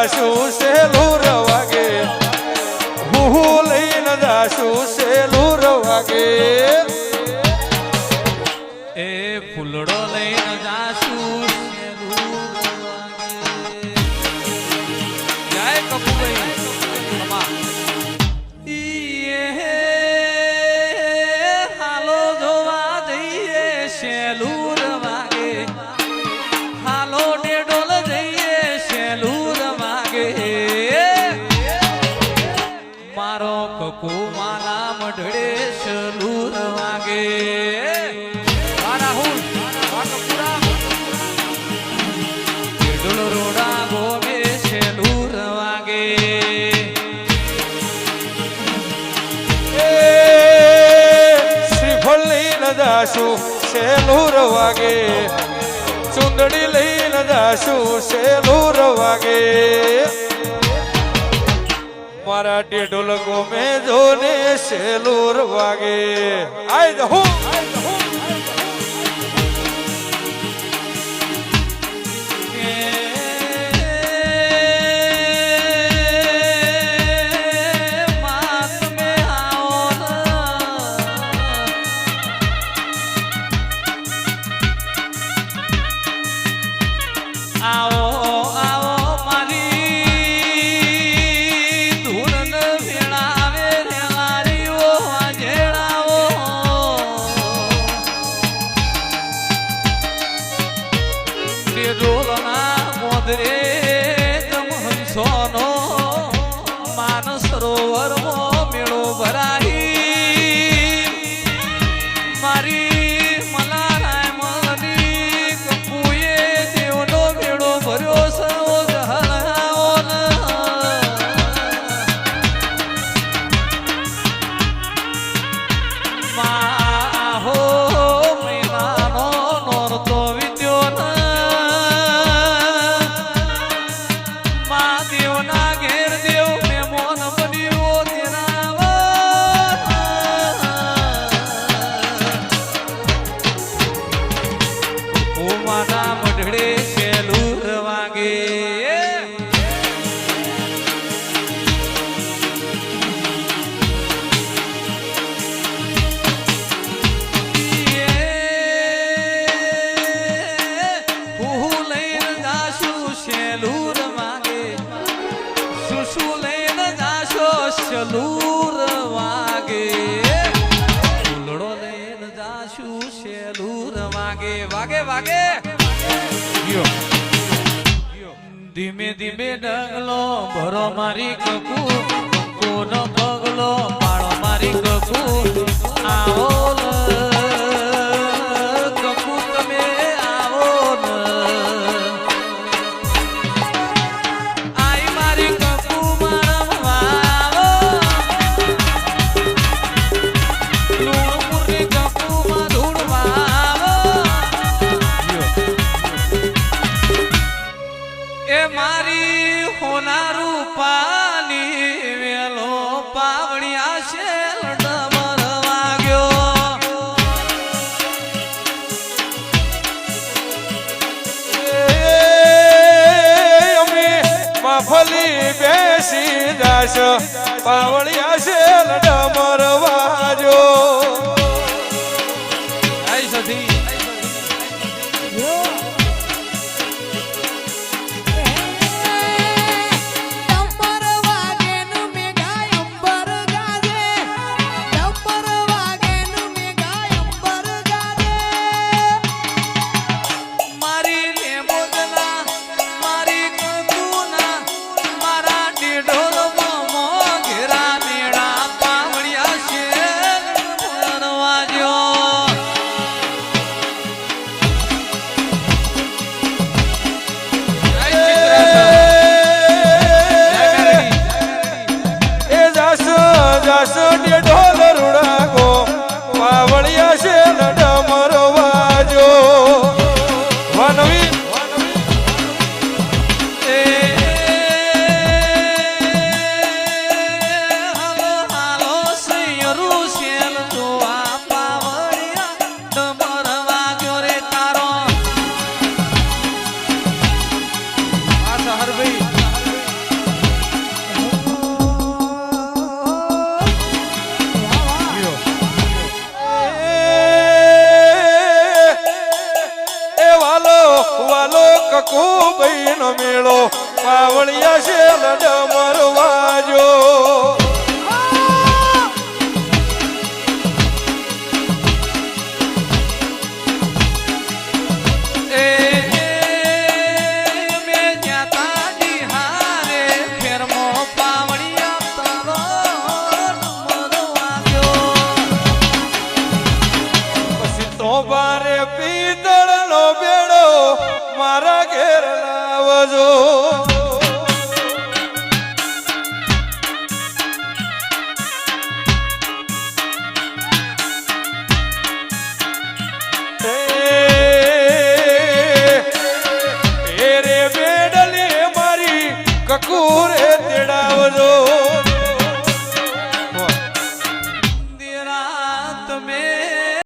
જાશું સેલુર વાગે હું લઈને જાશું સેલુર વાગે એ ફૂલડો લઈને જાશું જય કપૂભાઈ હાલો જોવા જઈએ સેલુર વાગે હાલો ડેડોલ જઈએ સેલુર વાગે મારો કકુ માલા મઢડે સેલુર વાગે જાશું સેલુર વાગે ચુંદડી લઈને જાશું સેલુર વાગે મારા ટેઢોલ ગોમે જોને સેલુર વાગે આઈ દહું સરોવર મેળો ભરાઈ મારી મલારાય મની કપુએ દેવનો મેળો ભર્યો સર્વો જહલાઓ માહો મહિનાનો નોરતો વિદ્યો મા દેવના ઘેર દેવ મઢડે સેલુર વાગે હું લઈને જાશું સેલુર વાગે સુસુ લઈને જાશો સેલુર વાગે ફૂલડો લઈને જાશું સેલુર વાગે વાગે વાગે ધીમે ધીમે ડગલો ભરો મારી કકુ કોનો પગલો પાડો મારી કકુ આવો કકુ તમે આવો આઈ મારી કકુ મારવા આવો લુણપુરની કકુ માં ધૂળવા એ મારી હોના રૂપાની વેલો પાવડિયા છે ડમર વાગ્યો અમે માફલી બેસી દાસ પાવડિયા છે ડમર વાગ્યો આઈ સધી ઢોલ મો ઘેરા મેળા પાવડિયા છે વાલો વાલો કકુ બહેનો મેળો પાવળિયા શેલ ડમર વાજો એ મેં જ્ઞાતા નિહારે ફેરમો પાવડિયા તારો નંબર વાગ્યો. પછી તો બારે પીતળ નો બેડો મારા ઘેર લાવજો એ રે બેડલી મારી કકુરે તેડ